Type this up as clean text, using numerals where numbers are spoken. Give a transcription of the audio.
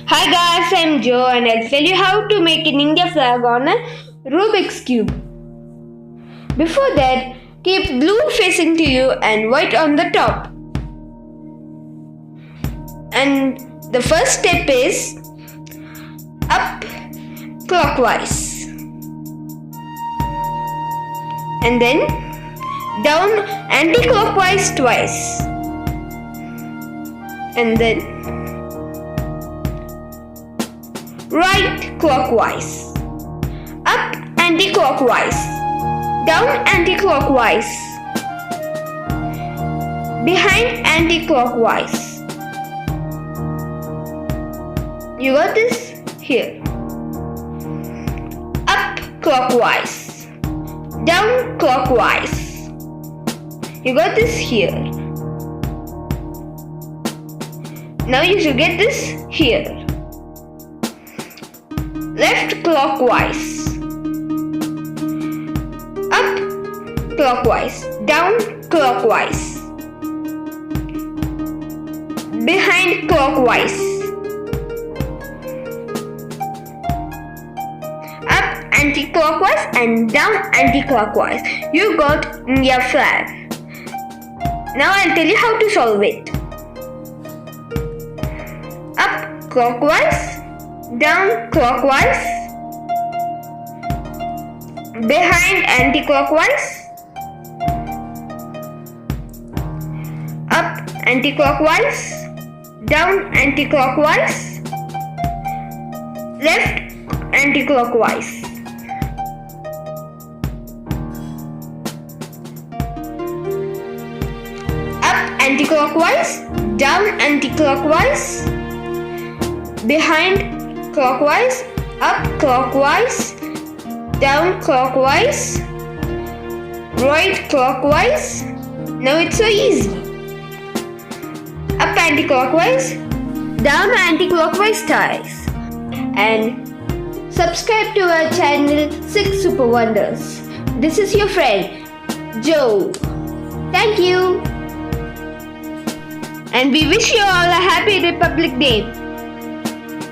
Hi guys, I'm Joe and I'll tell you how to make an India flag on a Rubik's cube. Before that, keep blue facing to you and white on the top. And the first step is up clockwise. And then down anti-clockwise twice. And then right clockwise, up anti-clockwise, down anti-clockwise, behind anti-clockwise. You got this? Here. Up clockwise, down clockwise. You got this here. Now you should get this here. Left clockwise, up clockwise, down clockwise, behind clockwise, up anti-clockwise and down anti-clockwise. You got India flag. Now I'll tell you how to solve it. Up clockwise, down clockwise, behind anti-clockwise, up anti-clockwise, down anti-clockwise, left anti-clockwise. Up anti-clockwise, down anti-clockwise, behind clockwise, up clockwise, down clockwise, right clockwise. Now it's so easy. Up anti-clockwise, down anti-clockwise twice. And subscribe to our channel 6 Super Wonders. This is your friend Joe. Thank you. And we wish you all a happy Republic Day.